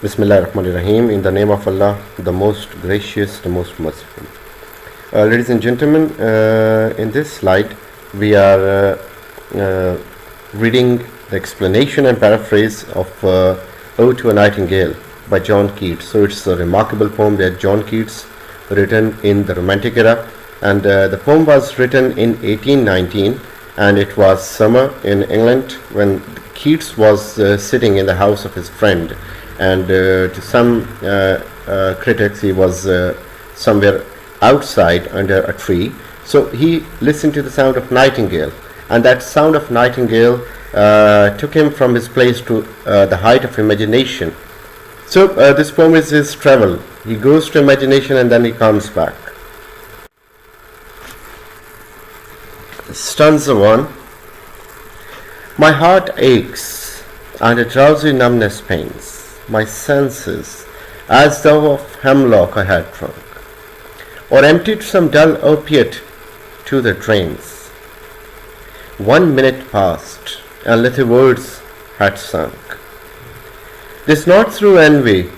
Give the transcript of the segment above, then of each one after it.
Bismillah ar-Rahman ar-Rahim. In the name of Allah, the most gracious, the most merciful. Ladies and gentlemen, in this slide we are reading the explanation and paraphrase of Ode to a Nightingale by John Keats. So it's a remarkable poem that John Keats written in the Romantic era, and the poem was written in 1819, and it was summer in England when Keats was sitting in the house of his friend, and to some critics he was somewhere outside under a tree. So he listened to the sound of nightingale, and that sound of nightingale took him from his place to the height of imagination. So this poem is his travel. He goes to imagination and then he comes back. Stanza 1. My heart aches and a drowsy numbness pains my senses, as though of hemlock I had drunk, or emptied some dull opiate to the drains. 1 minute passed, and little words had sunk. This not through envy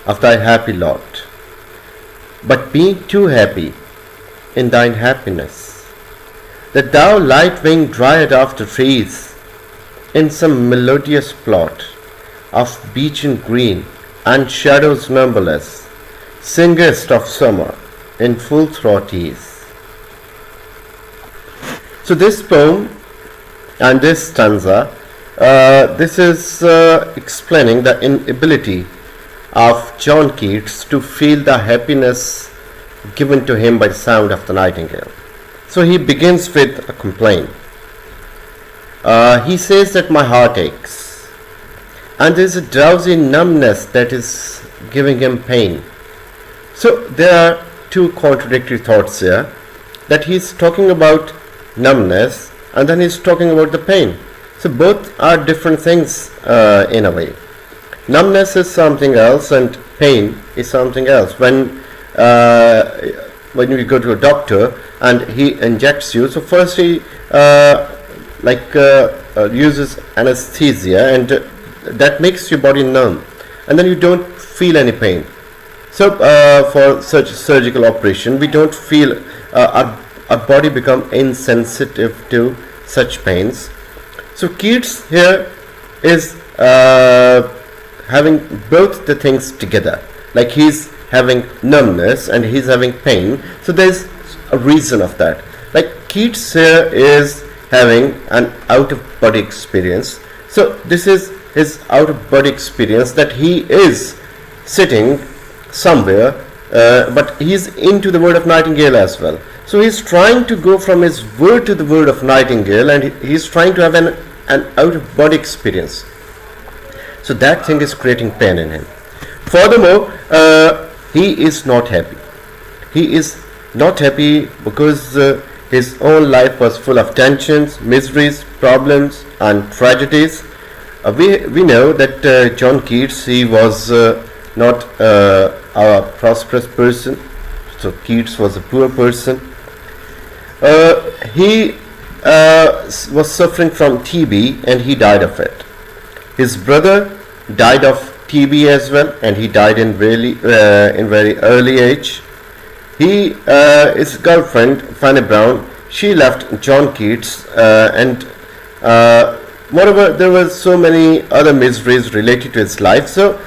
of thy happy lot, but being too happy in thine happiness, that thou light-winged dryad of the trees, in some melodious plot of beechen green and shadows numberless, singest of summer in full throat ease. So this poem and this stanza, this is explaining the inability of John Keats to feel the happiness given to him by the sound of the nightingale. So he begins with a complaint. He says that my heart aches, and there is a drowsy numbness that is giving him pain. So there are two contradictory thoughts here, that he is talking about numbness and then he is talking about the pain. So both are different things in a way. Numbness is something else and pain is something else. When you go to a doctor and he injects you, so first he uses anesthesia, and that makes your body numb, and then you don't feel any pain. So for such surgical operation, we don't feel, our body become insensitive to such pains. So Keats here is having both the things together, like he's having numbness and he's having pain. So there's a reason of that. Like Keats here is having an out-of-body experience. So this is his out-of-body experience, that he is sitting somewhere, but he's into the word of nightingale as well. So he's trying to go from his word to the word of nightingale, and he's trying to have an out-of-body experience. So that thing is creating pain in him. Furthermore, he is not happy. He is not happy because his own life was full of tensions, miseries, problems, and tragedies. We know that John Keats, he was not a prosperous person. So Keats was a poor person. He was suffering from TB and he died of it. His brother died of TB as well, and he died in very early age. His girlfriend Fanny Brown, she left John Keats, and moreover there were so many other miseries related to his life. So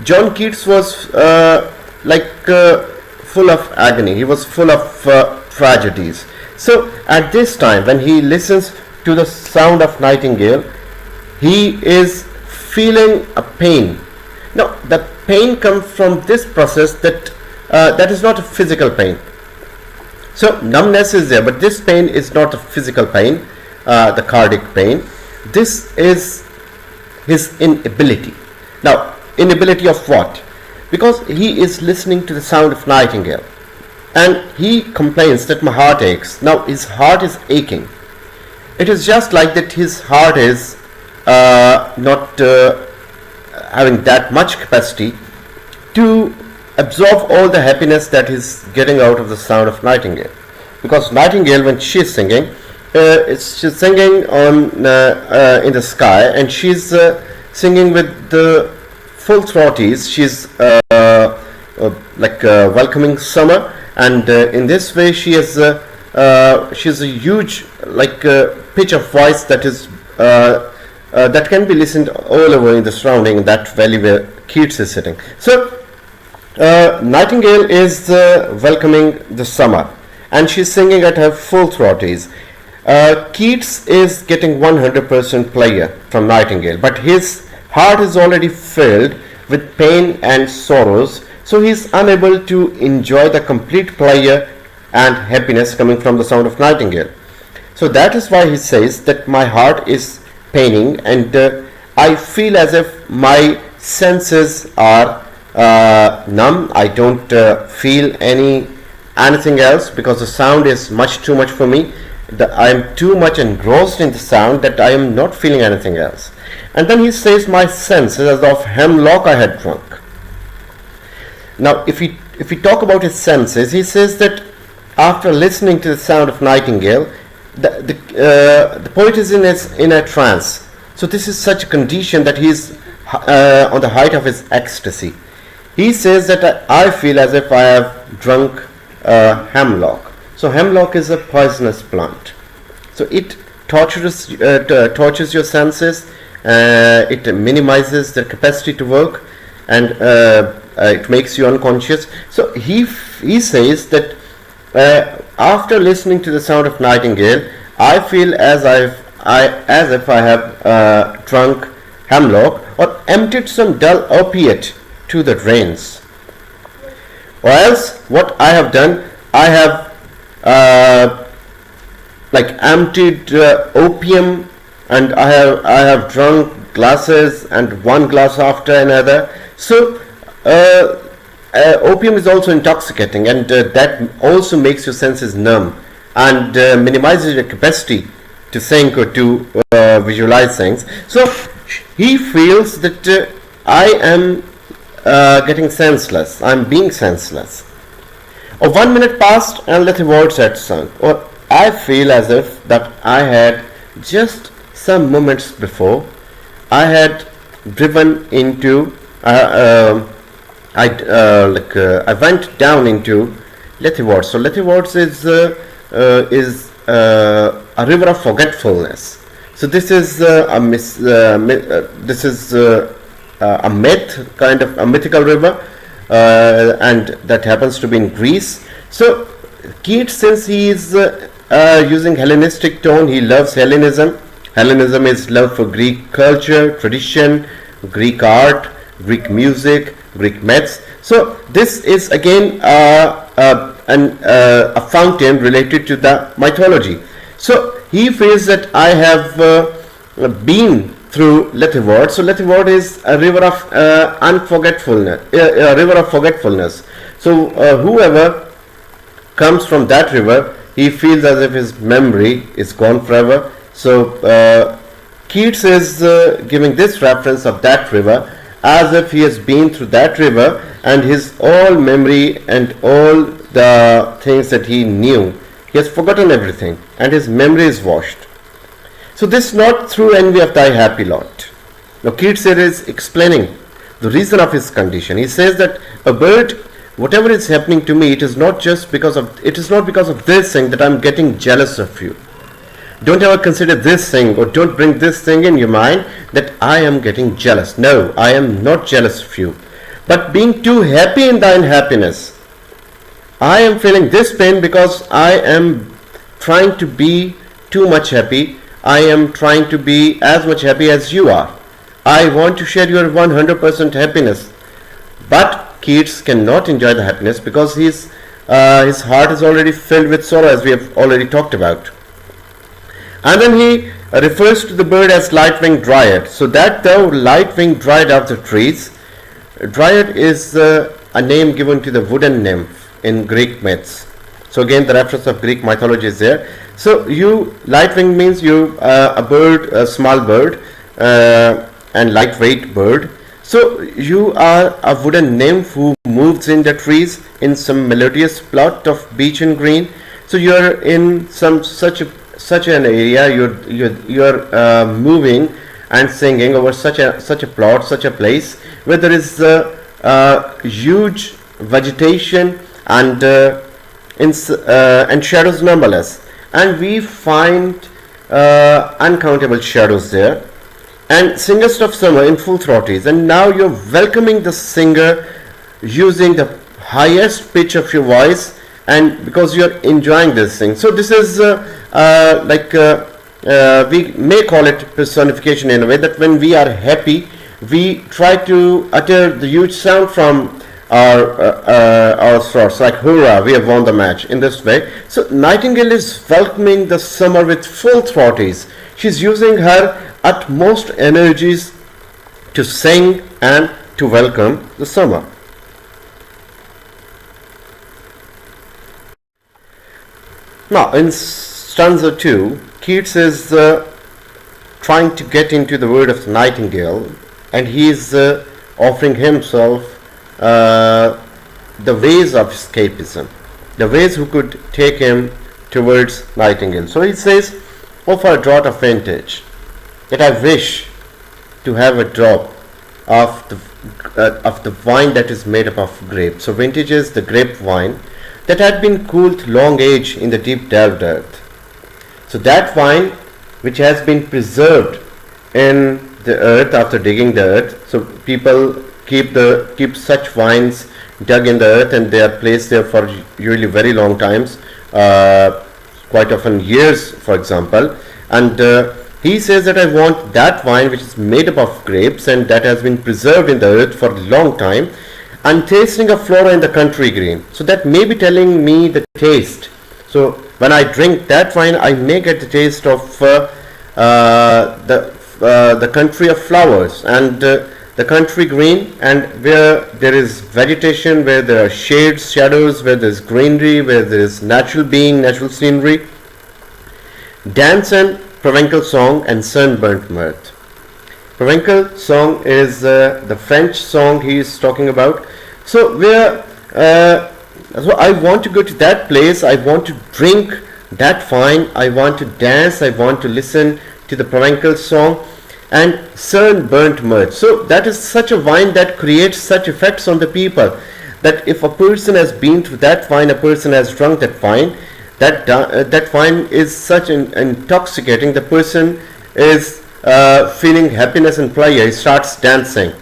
John Keats was full of agony. He was full of tragedies. So at this time, when he listens to the sound of nightingale, he is feeling a pain. Now the pain comes from this process that is not a physical pain. So numbness is there, but this pain is not a physical pain, the cardiac pain. This is his inability. Now, inability of what? Because he is listening to the sound of nightingale, and he complains that my heart aches. Now his heart is aching. It is just like that his heart is not having that much capacity to absorb all the happiness that is getting out of the sound of nightingale. Because nightingale, when she is singing, she's singing on in the sky, and she's singing with the full throat is she's welcoming summer, and in this way she's a huge pitch of voice that is that can be listened all over in the surrounding, that valley where Keats is sitting. So Nightingale is welcoming the summer, and she's singing at her full throat is. Keats is getting 100% pleasure from Nightingale, but his heart is already filled with pain and sorrows, so he is unable to enjoy the complete pleasure and happiness coming from the sound of Nightingale. So that is why he says that my heart is paining, and I feel as if my senses are numb. I don't feel anything else, because the sound is too much for me. I am too much engrossed in the sound that I am not feeling anything else. And then he says, my senses as of hemlock I had drunk. Now if we talk about his senses, he says that after listening to the sound of Nightingale, the poet is in a trance. So this is such a condition that he is on the height of his ecstasy. He says that I feel as if I have drunk hemlock. So hemlock is a poisonous plant. So it tortures your senses. It minimizes their capacity to work, and it makes you unconscious. So he says that after listening to the sound of Nightingale, I feel as if I have drunk hemlock or emptied some dull opiate to the drains. Or else, what I have done, I have emptied opium, and I have drunk glasses, and one glass after another. So opium is also intoxicating, and that also makes your senses numb and minimizes your capacity to think or to visualize things. So he feels that I am getting senseless, I am being senseless. Or 1 minute passed and let the words had sung. Or I feel as if that I had just some moments before I had driven into I went down into Lethiwards. So Lethiwards is a river of forgetfulness. So this is a myth, kind of a mythical river, and that happens to be in Greece. So Keats, since he is using Hellenistic tone, he loves Hellenism. Hellenism is love for Greek culture, tradition, Greek art, Greek music, Greek myths. So this is again a fountain related to the mythology. So he feels that I have been through Lethiward. So Lethiward is a river of unforgetfulness, a river of forgetfulness. So whoever comes from that river, he feels as if his memory is gone forever. So Keats is giving this reference of that river as if he has been through that river, and his all memory and all the things that he knew, he has forgotten everything, and his memory is washed. So this not through envy of thy happy lot. Now Keats here is explaining the reason of his condition. He says that a bird, whatever is happening to me, it is not because of this thing that I am getting jealous of you. Don't ever consider this thing, or don't bring this thing in your mind that I am getting jealous. No, I am not jealous of you. But being too happy in thine happiness, I am feeling this pain because I am trying to be too much happy. I am trying to be as much happy as you are. I want to share your 100% happiness. But Keats cannot enjoy the happiness because his heart is already filled with sorrow, as we have already talked about. And then he refers to the bird as light-winged dryad. So that the light-winged dryad of the trees, dryad is a name given to the wooden nymph in Greek myths. So again, the reference of Greek mythology is there. So light-winged means a bird, a small bird, and lightweight bird. So you are a wooden nymph who moves in the trees in some melodious plot of beech and green. So you are in such an area, you're moving and singing over such a plot, such a place where there is huge vegetation and and shadows nonetheless, and we find uncountable shadows there. And singest of summer in full throaties, and now you're welcoming the singer using the highest pitch of your voice, and because you're enjoying this thing. So this is we may call it personification in a way, that when we are happy we try to utter the huge sound from our throats, like hurrah, we have won the match, in this way. So Nightingale is welcoming the summer with full throaties. She's using her utmost energies to sing and to welcome the summer. Now in stanza 2, Keats is trying to get into the word of the nightingale, and he is offering himself the ways of escapism, the ways who could take him towards Nightingale. So he says, "Oh, for a draught of vintage, that I wish to have a drop of the wine that is made up of grapes." So vintage is the grape wine that had been cooled long age in the deep delved earth. So that wine which has been preserved in the earth after digging the earth. So people keep such wines dug in the earth, and they are placed there for usually very long times, quite often years, for example. And he says that I want that wine which is made up of grapes and that has been preserved in the earth for a long time, and tasting of flora in the country green. So that may be telling me the taste. So when I drink that wine, I may get the taste of the country of flowers and the country green, and where there is vegetation, where there are shades, shadows, where there is greenery, where there is natural being, natural scenery. Dance and Provencal song and sunburnt mirth. Provencal song is the French song he is talking about. So where so I want to go to that place, I want to drink that wine, I want to dance, I want to listen to the Provencal song and sunburnt mirth. So that is such a wine that creates such effects on the people, that if a person has been through that wine, a person has drunk that wine, that wine is such intoxicating, the person is feeling happiness and pleasure. He starts dancing,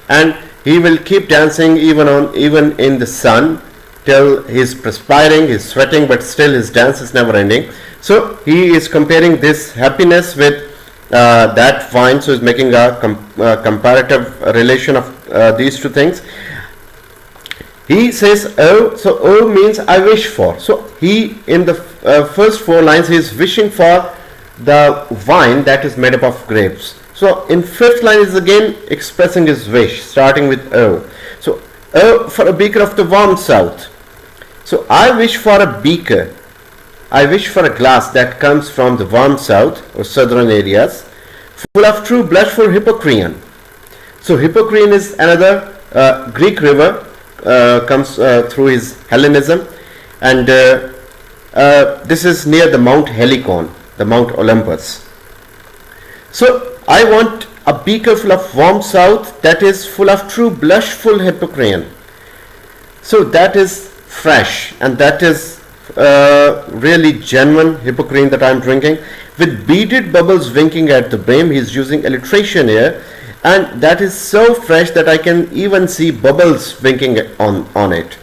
and he will keep dancing even in the sun till he's perspiring, he's sweating, but still his dance is never ending. So he is comparing this happiness with that wine. So he's making a comparative relation of these two things. He says, "Oh," so "oh" means I wish for. So he, in the first 4 lines, he is wishing for the wine that is made up of grapes. So in 5th line is again expressing his wish, starting with "oh." So "oh, for a beaker of the warm south." So I wish for a beaker, I wish for a glass that comes from the warm south or southern areas, full of true blushful Hippocrean. So Hippocrean is another Greek river, comes through his Hellenism, and this is near the Mount Helicon, the Mount Olympus. So I want a beaker full of warm south that is full of true blushful Hippocrean. So that is fresh, and that is really genuine Hippocrean that I am drinking, with beaded bubbles winking at the brim. He is using alliteration here, and that is so fresh that I can even see bubbles winking on it.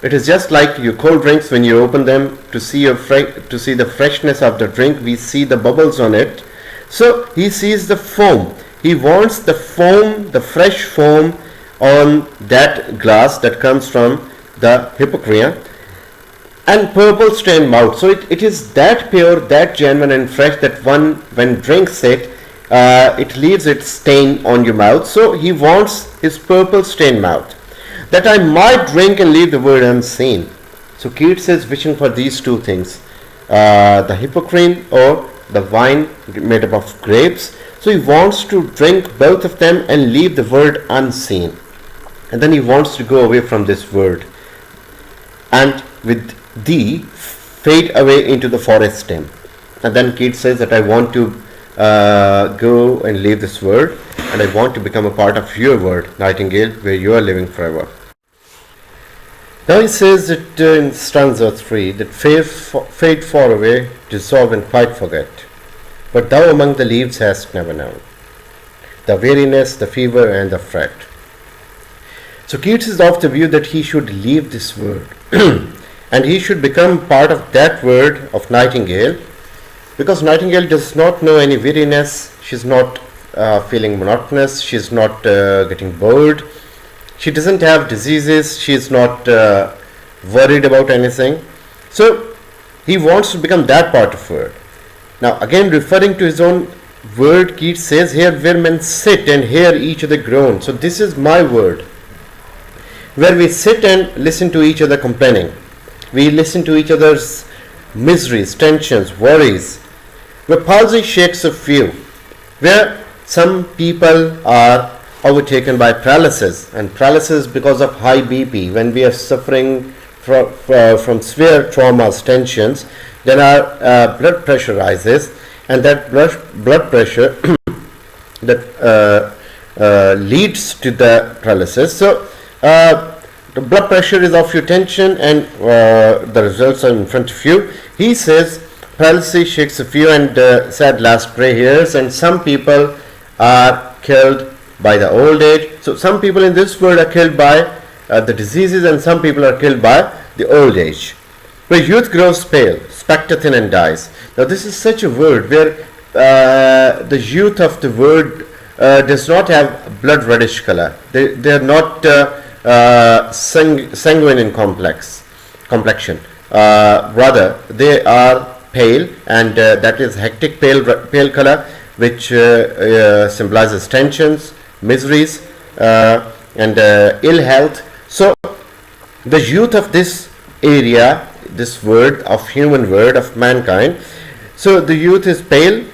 It is just like your cold drinks, when you open them to see the freshness of the drink, we see the bubbles on it. So he sees the foam. He wants the foam, the fresh foam on that glass that comes from the Hippocrean. And purple stained mouth. So it is that pure, that genuine and fresh that one, when drinks it, it leaves its stain on your mouth. So he wants his purple stained mouth, that I might drink and leave the word unseen. So Keats is wishing for these two things, the Hippocrean or the wine made up of grapes. So he wants to drink both of them and leave the word unseen, and then he wants to go away from this word, and with thee fade away into the forest stem. And then Keats says that I want to go and leave this world, and I want to become a part of your world, Nightingale, where you are living forever. Now he says that in stanza 3 that fade far away, dissolve and quite forget, but thou among the leaves hast never known the weariness, the fever, and the fret. So Keats is of the view that he should leave this world and he should become part of that world of Nightingale, because Nightingale does not know any weariness, she's not feeling monotonous, she's not getting bored, she doesn't have diseases, she's not worried about anything. So he wants to become that part of world. Now again, referring to his own word, Keats says, here where men sit and hear each other groan. So this is my word, where we sit and listen to each other complaining. We listen to each other's miseries, tensions, worries, where palsy shakes a few, where some people are overtaken by paralysis, and paralysis because of high BP. When we are suffering from severe traumas, tensions, then our blood pressure rises, and that blood pressure that leads to the paralysis. So the blood pressure is of your tension, and the results are in front of you. He says paralysis shakes a few, and sad last gray hairs, and some people are killed by the old age. So some people in this world are killed by the diseases, and some people are killed by the old age. Where youth grows pale, spectre thin and dies. Now this is such a word where the youth of the word does not have blood reddish color. They are not sanguine in complexion. Rather, they are pale, and that is hectic pale color, which symbolizes tensions, miseries, and ill health. So the youth of this area, this word of human word of mankind, so the youth is pale,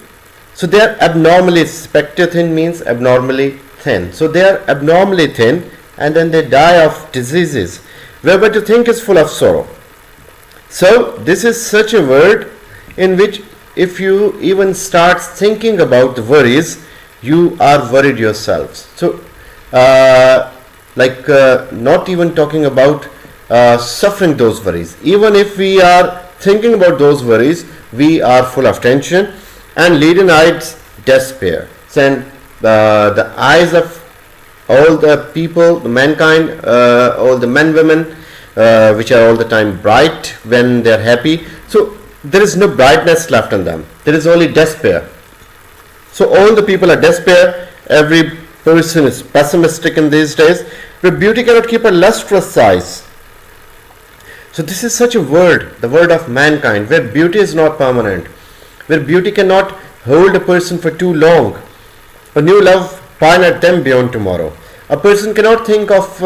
so they are abnormally, spectre thin means abnormally thin, so they are abnormally thin, and then they die of diseases, whereby to think is full of sorrow. So this is such a word in which if you even start thinking about the worries, you are worried yourselves. So not even talking about suffering those worries. Even if we are thinking about those worries, we are full of tension and leaden-eyed despair. And the eyes of all the people, the mankind, all the men, women, which are all the time bright when they are happy. So there is no brightness left in them. There is only despair. So all the people are despair. Every person is pessimistic in these days, where beauty cannot keep a lustrous eyes. So this is such a word, the word of mankind, where beauty is not permanent, where beauty cannot hold a person for too long. A new love pine at them beyond tomorrow. A person cannot think of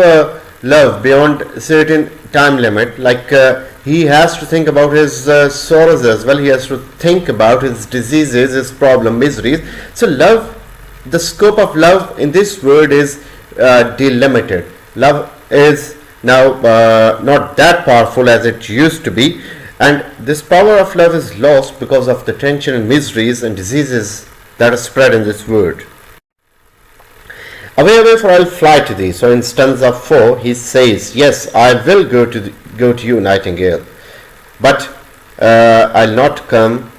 love beyond a certain time limit, like he has to think about his sorrows as well, he has to think about his diseases, his problem, miseries. So love, the scope of love in this word is delimited. Love is now not that powerful as it used to be, and this power of love is lost because of the tension and miseries and diseases that are spread in this word. Away, away, for I'll fly to thee. So in stanza 4 he says, yes, I will go to you, Nightingale, but I'll not come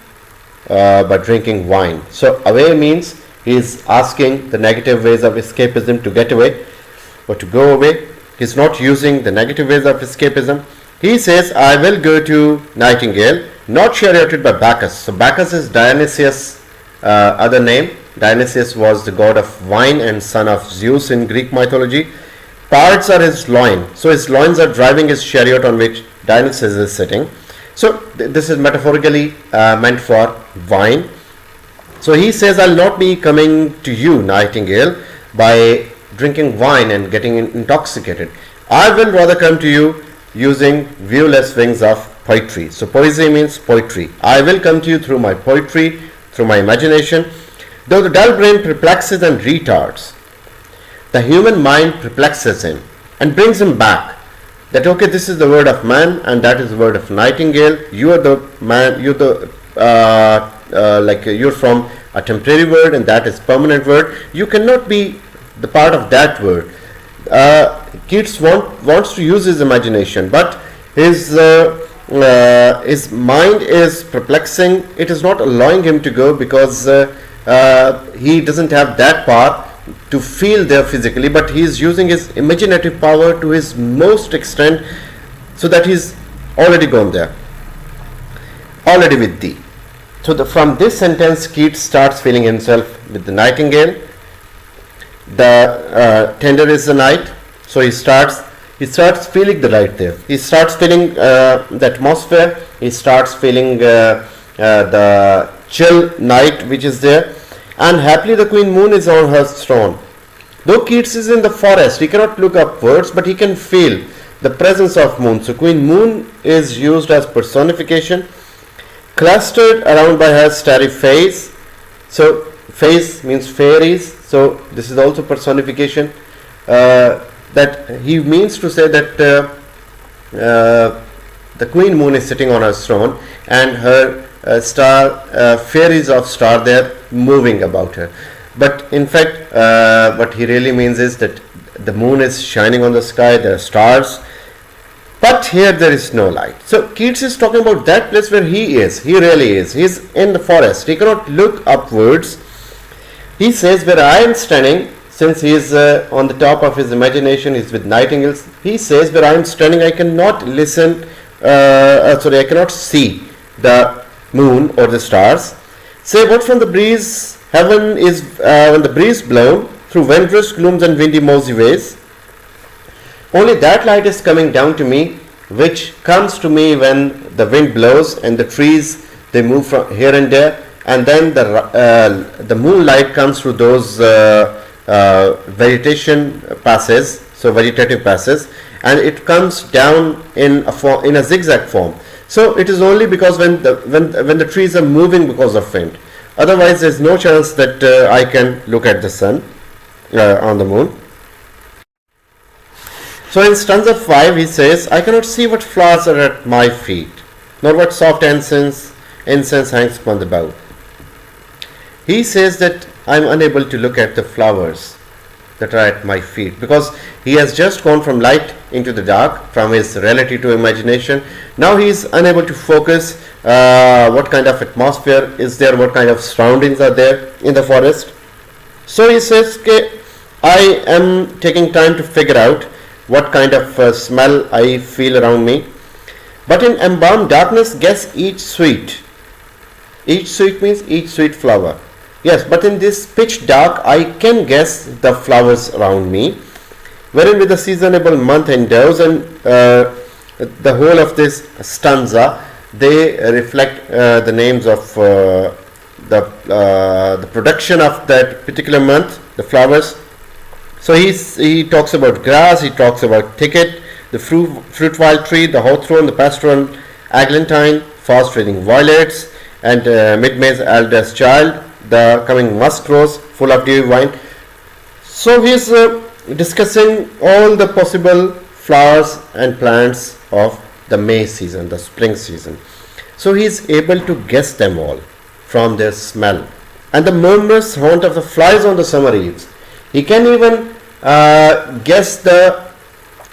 by drinking wine. So away means he is asking the negative ways of escapism to get away or to go away. He's not using the negative ways of escapism. He says, I will go to Nightingale, not charioted by Bacchus. So Bacchus is Dionysius' other name. Dionysius was the god of wine and son of Zeus in Greek mythology. Parts are his loin. So his loins are driving his chariot on which Dionysius is sitting. So this is metaphorically meant for wine. So he says, I'll not be coming to you, Nightingale, by drinking wine and getting intoxicated. I will rather come to you using viewless wings of poetry. So poesy means poetry. I will come to you through my poetry, through my imagination. Though the dull brain perplexes and retards, the human mind perplexes him and brings him back. That okay, this is the word of man and that is the word of Nightingale. You are the man, you're the you're from a temporary word and that is permanent word. You cannot be the part of that word. Keats wants to use his imagination, but his mind is perplexing. It is not allowing him to go because he doesn't have that power to feel there physically, but he is using his imaginative power to his most extent, so that he's already gone there, already with thee. So from this sentence, Keats starts feeling himself with the nightingale. The tender is the night, so he starts feeling the light there. He starts feeling the atmosphere. He starts feeling the chill night which is there. And happily the queen moon is on her throne. Though Keats is in the forest, he cannot look upwards, but he can feel the presence of moon. So queen moon is used as personification, clustered around by her starry face. So face means fairies. So this is also personification. That he means to say that the queen moon is sitting on her throne, and her fairies of star there moving about her. But in fact, what he really means is that the moon is shining on the sky, there are stars, but here there is no light. So Keats is talking about that place where he is. He really is. He is in the forest. He cannot look upwards. He says, where I am standing, since he is on the top of his imagination, he is with nightingales. He says, where I am standing, I cannot I cannot see the moon or the stars. Say, what from the breeze, heaven is when the breeze blown through wondrous glooms and windy mossy ways. Only that light is coming down to me, which comes to me when the wind blows and the trees, they move from here and there, and then the moonlight comes through those vegetation passes, so vegetative passes, and it comes down in a zigzag form. So it is only because when the trees are moving because of wind. Otherwise, there is no chance that I can look at the sun on the moon. So in stanza 5, he says, I cannot see what flowers are at my feet, nor what soft incense hangs upon the bough. He says that I am unable to look at the flowers that are at my feet, because he has just gone from light into the dark, from his reality to imagination. Now he is unable to focus what kind of atmosphere is there, what kind of surroundings are there in the forest. So he says, I am taking time to figure out what kind of smell I feel around me. But in embalmed darkness, guess each sweet. Each sweet means each sweet flower. Yes, but in this pitch dark, I can guess the flowers around me, wherein with the seasonable month endows, and the whole of this stanza, they reflect the names of the production of that particular month, the flowers. So he talks about grass, he talks about thicket, the fruit-wild tree, the hawthorn, the pastoral eglantine, fast-fading violets, and mid-May's eldest child, the coming musk rose, full of dewy wine. So he is discussing all the possible flowers and plants of the May season, the spring season. So he is able to guess them all from their smell. And the murmurous haunt of the flies on the summer eves. He can even guess the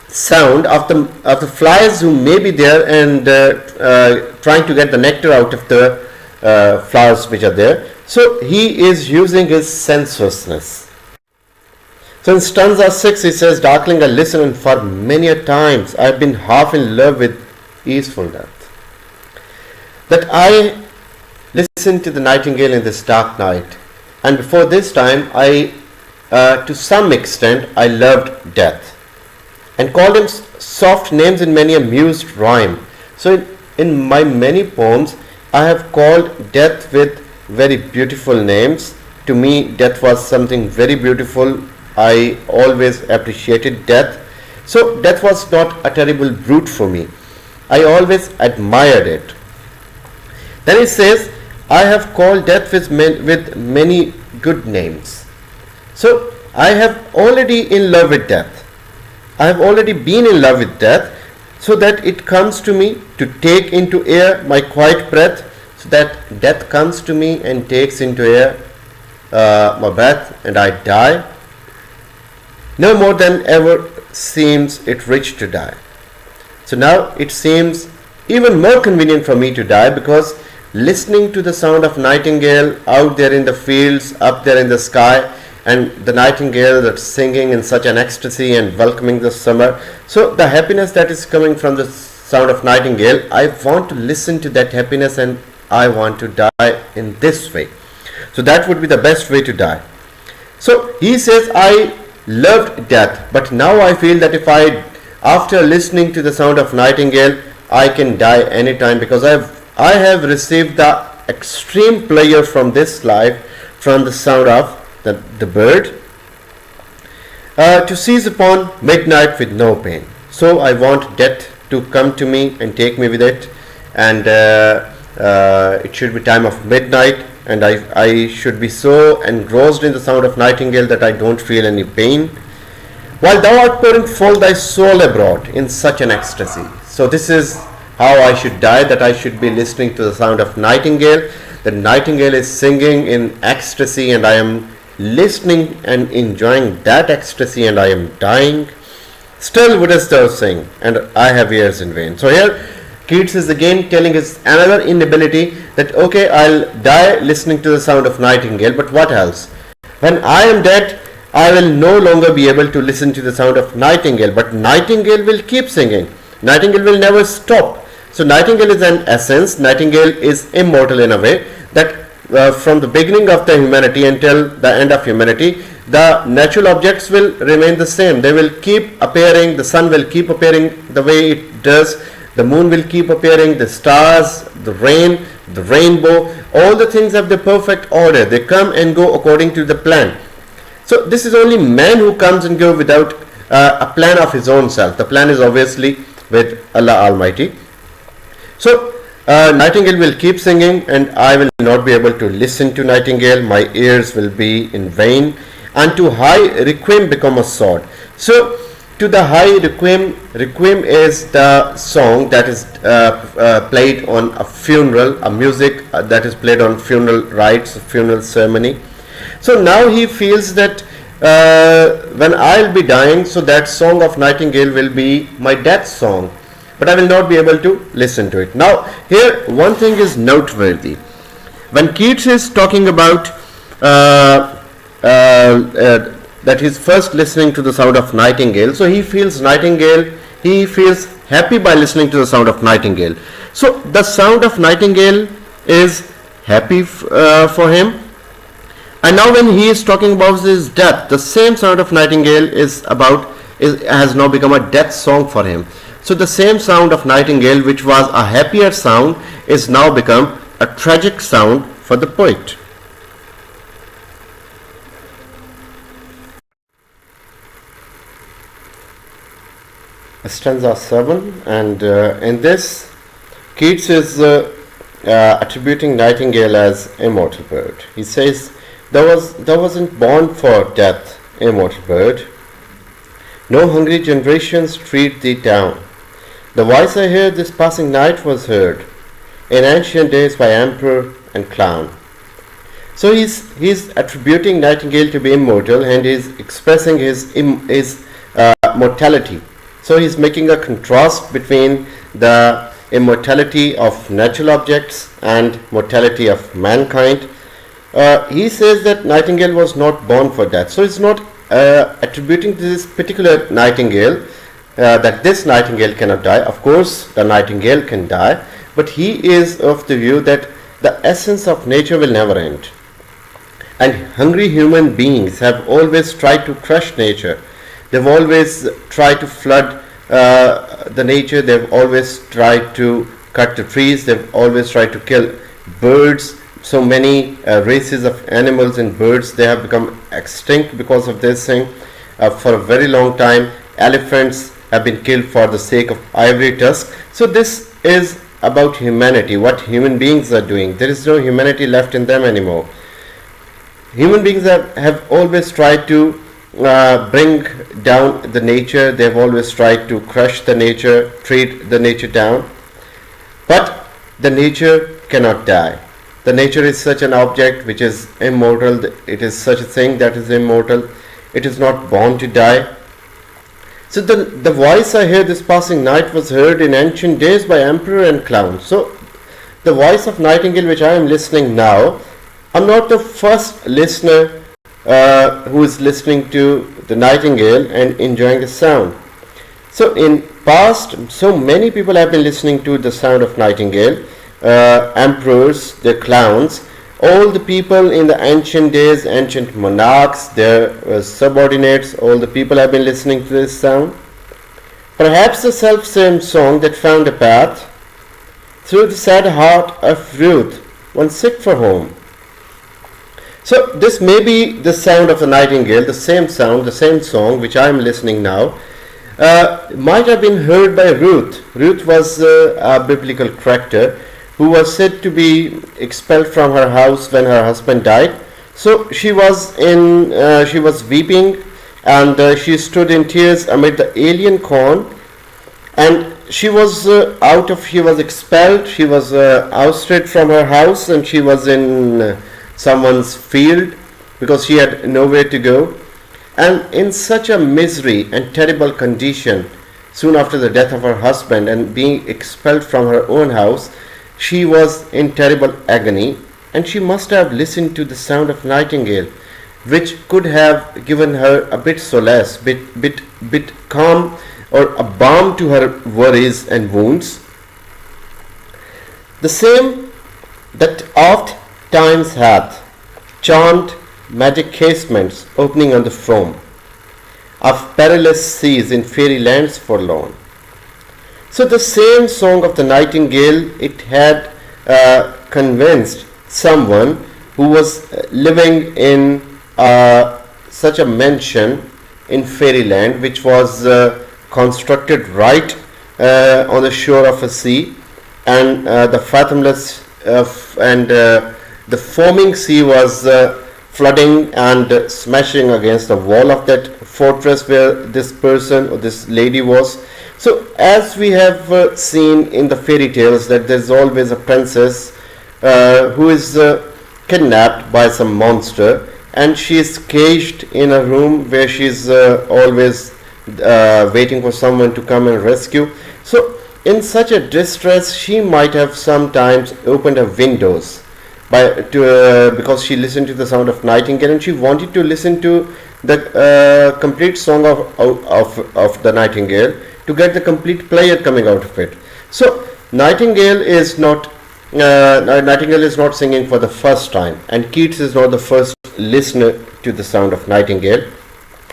sound of the flies who may be there and trying to get the nectar out of the flowers which are there. So he is using his sensuousness. So in stanza 6 he says, darkling I listen, and for many a times I have been half in love with easeful death. That I listened to the nightingale in this dark night, and before this time I to some extent I loved death, and called him soft names in many a mused rhyme. So in my many poems I have called death with very beautiful names. To me, death was something very beautiful. I always appreciated death. So death was not a terrible brute for me. I always admired it. Then he says, I have called death with many good names. So I have already in love with death. I have already been in love with death, so that it comes to me to take into air my quiet breath. so that death comes to me and takes into air my breath, and I die. No more than ever seems it rich to die. So now it seems even more convenient for me to die, because listening to the sound of nightingale out there in the fields, up there in the sky, and the nightingale that's singing in such an ecstasy and welcoming the summer. So the happiness that is coming from the sound of nightingale, I want to listen to that happiness, and I want to die in this way. So that would be the best way to die. So he says, I loved death, but now I feel that after listening to the sound of nightingale, I can die anytime, because I have received the extreme pleasure from this life, from the sound of the bird, to seize upon midnight with no pain. So I want death to come to me and take me with it, and it should be time of midnight, and I should be so engrossed in the sound of nightingale that I don't feel any pain. While thou art pouring forth thy soul abroad in such an ecstasy. So this is how I should die, that I should be listening to the sound of nightingale. The nightingale is singing in ecstasy, and I am listening and enjoying that ecstasy, and I am dying. Still wouldst thou sing, and I have ears in vain. So here Keats is again telling his another inability, that okay, I'll die listening to the sound of nightingale, but what else? When I am dead, I will no longer be able to listen to the sound of nightingale, but nightingale will keep singing. Nightingale will never stop. So nightingale is an essence. Nightingale is immortal in a way that from the beginning of the humanity until the end of humanity, the natural objects will remain the same. They will keep appearing. The sun will keep appearing the way it does. The moon will keep appearing. The stars, the rain, the rainbow, all the things have the perfect order. They come and go according to the plan. So this is only man who comes and goes without a plan of his own self. The plan is obviously with Allah Almighty. So nightingale will keep singing, and I will not be able to listen to nightingale. My ears will be in vain, and to high requiem become a sword. So to the high requiem is the song that is played on a funeral, a music that is played on funeral rites, funeral ceremony. So now he feels that when I'll be dying, so that song of nightingale will be my death song, but I will not be able to listen to it. Now here one thing is noteworthy. When Keats is talking about that he's first listening to the sound of nightingale, so he feels nightingale, he feels happy by listening to the sound of nightingale. So the sound of nightingale is happy for him. And now when he is talking about his death, the same sound of nightingale has now become a death song for him. So the same sound of nightingale, which was a happier sound, is now become a tragic sound for the poet. Stanza 7, and in this Keats is attributing nightingale as immortal bird. He says, Thou wasn't born for death, immortal bird. No hungry generations treat thee down. The voice I heard this passing night was heard in ancient days by emperor and clown. So he's attributing nightingale to be immortal, and he's expressing his mortality. So he's making a contrast between the immortality of natural objects and mortality of mankind. He says that nightingale was not born for death. So it's not attributing to this particular nightingale that this nightingale cannot die. Of course, the nightingale can die, but he is of the view that the essence of nature will never end. And hungry human beings have always tried to crush nature. They've always tried to flood the nature. They've always tried to cut the trees. They've always tried to kill birds. So many races of animals and birds, they have become extinct because of this thing. For a very long time, elephants have been killed for the sake of ivory tusk. So this is about humanity, what human beings are doing. There is no humanity left in them anymore. Human beings have always tried to bring down the nature. They have always tried to crush the nature, treat the nature down. But the nature cannot die. The nature is such an object which is immortal. It is such a thing that is immortal. It is not born to die. So the voice I hear this passing night was heard in ancient days by emperor and clown. So the voice of Nightingale which I am listening now, I'm not the first listener who is listening to the Nightingale and enjoying the sound. So in past, so many people have been listening to the sound of Nightingale, emperors, the clowns, all the people in the ancient days, ancient monarchs, their subordinates, all the people have been listening to this sound. Perhaps the self-same song that found a path through the sad heart of Ruth, one sick for home. So this may be the sound of the Nightingale, the same sound, the same song which I am listening now, might have been heard by Ruth. Ruth was a biblical character who was said to be expelled from her house when her husband died. So she was weeping, and she stood in tears amid the alien corn, and she was expelled. She was ousted from her house, and she was in someone's field because she had nowhere to go. And in such a misery and terrible condition, soon after the death of her husband and being expelled from her own house, she was in terrible agony, and she must have listened to the sound of Nightingale, which could have given her a bit solace, bit calm, or a balm to her worries and wounds. The same that oft times hath charmed magic casements opening on the foam of perilous seas in fairy lands forlorn. So the same song of the Nightingale, it had convinced someone who was living in such a mansion in fairyland, which was constructed right on the shore of a sea, and the fathomless and the foaming sea was flooding and smashing against the wall of that fortress where this person or this lady was. So as we have seen in the fairy tales, that there's always a princess who is kidnapped by some monster, and she is caged in a room where she is always waiting for someone to come and rescue. So in such a distress, she might have sometimes opened her windows because she listened to the sound of Nightingale, and she wanted to listen to the complete song of the Nightingale to get the complete pleasure coming out of it. So Nightingale is not singing for the first time, and Keats is not the first listener to the sound of Nightingale.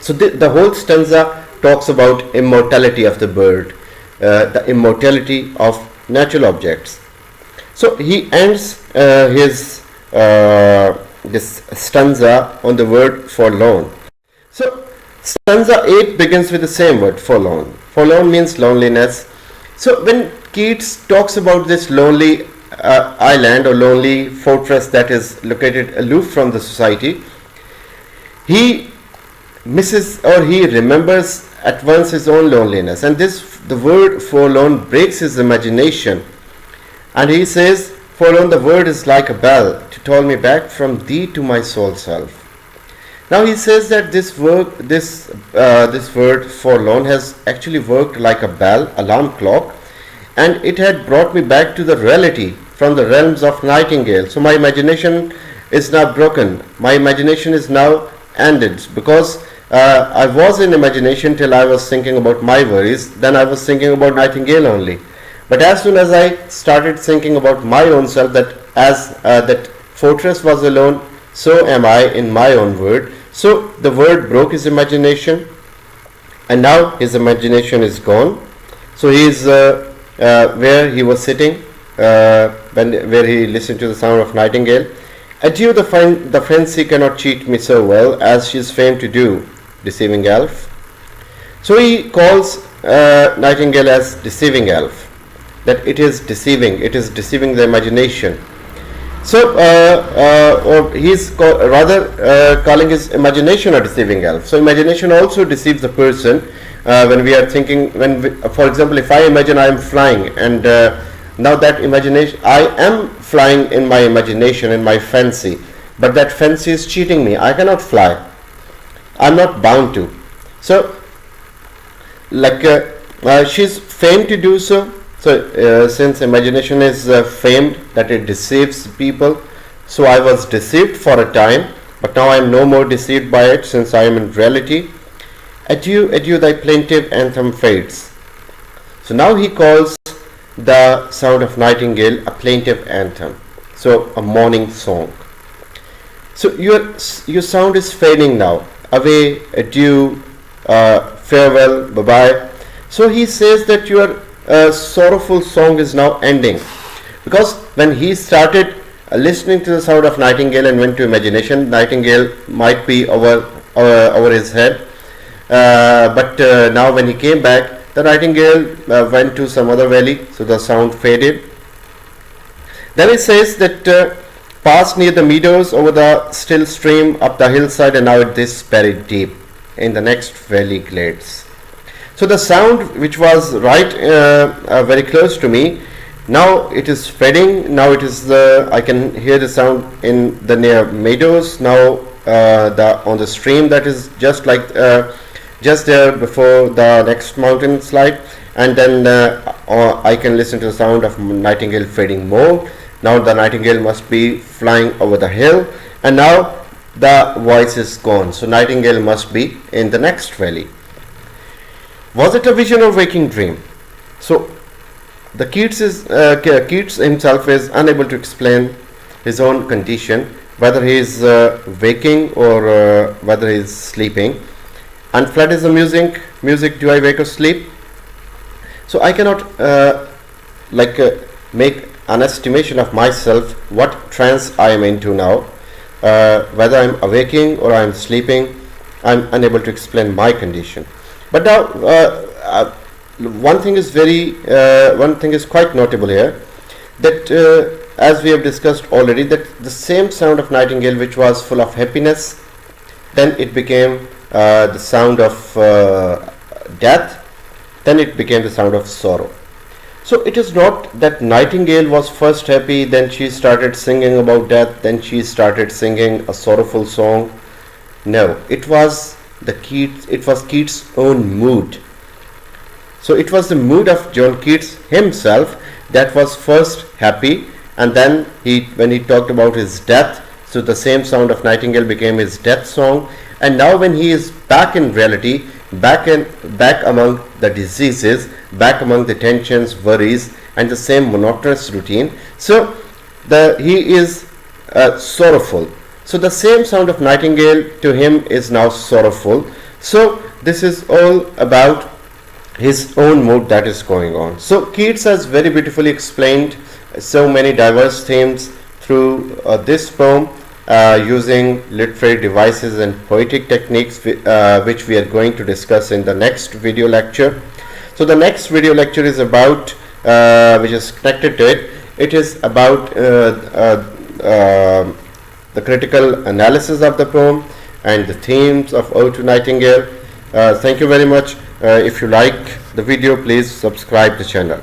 So the whole stanza talks about immortality of the bird, the immortality of natural objects. So he ends this stanza on the word forlorn. So stanza 8 begins with the same word, forlorn. Forlorn means loneliness. So when Keats talks about this lonely island or lonely fortress that is located aloof from the society, he misses or he remembers at once his own loneliness, and the word forlorn breaks his imagination, and he says, forlorn, the word is like a bell to toll me back from thee to my soul self. Now he says that this word forlorn has actually worked like a bell, alarm clock, and it had brought me back to the reality from the realms of Nightingale. So my imagination is now broken. My imagination is now ended, because I was in imagination till I was thinking about my worries. Then I was thinking about Nightingale only. But as soon as I started thinking about my own self, that as that fortress was alone, so am I in my own word. So the word broke his imagination, and now his imagination is gone. So he is where he was sitting, where he listened to the sound of Nightingale. Adieu, the fancy cannot cheat me so well as she is famed to do, deceiving elf. So he calls Nightingale as deceiving elf, that it is deceiving the imagination. So or he's calling his imagination a deceiving elf. So imagination also deceives the person when we are thinking, for example, if I imagine I am flying, and now that imagination, I am flying in my imagination, in my fancy, but that fancy is cheating me. I cannot fly. I'm not bound to. So, like she's famed to do so. So, since imagination is famed that it deceives people, so I was deceived for a time, but now I am no more deceived by it, since I am in reality. Adieu, adieu, thy plaintive anthem fades. So now he calls the sound of nightingale a plaintive anthem, so a morning song. So your sound is fading now, away, adieu, farewell, bye bye. So he says that your sorrowful song is now ending, because when he started listening to the sound of nightingale and went to imagination, nightingale might be over his head, but now when he came back, the nightingale went to some other valley, so the sound faded. Then it says that passed near the meadows, over the still stream, up the hillside, and now it is buried deep in the next valley glades. So the sound which was right very close to me, now it is fading. Now it is I can hear the sound in the near meadows. Now on the stream that is just like just there before the next mountain slide, and then I can listen to the sound of nightingale fading more. Now the nightingale must be flying over the hill, and now the voice is gone. So nightingale must be in the next valley. Was it a vision or waking dream? So the Keats himself is unable to explain his own condition, whether he is waking or whether he is sleeping. And flood is the music, do I wake or sleep? So I cannot make an estimation of myself, what trance I am into now, whether I am awaking or I am sleeping. I am unable to explain my condition. But now one thing is quite notable here, that as we have discussed already, that the same sound of nightingale which was full of happiness, then it became the sound of death, then it became the sound of sorrow. So it is not that nightingale was first happy, then she started singing about death, then she started singing a sorrowful song. No, it was Keats' own mood. So it was the mood of John Keats himself that was first happy, and then when he talked about his death, so the same sound of nightingale became his death song. And now when he is back in reality, back among the diseases, back among the tensions, worries, and the same monotonous routine, so he is sorrowful. So the same sound of nightingale to him is now sorrowful. So this is all about his own mood that is going on. So Keats has very beautifully explained so many diverse themes through this poem, using literary devices and poetic techniques, which we are going to discuss in the next video lecture. So the next video lecture is about, which is connected to it, it is about the critical analysis of the poem and the themes of Ode to Nightingale. Thank you very much. If you like the video, please subscribe the channel.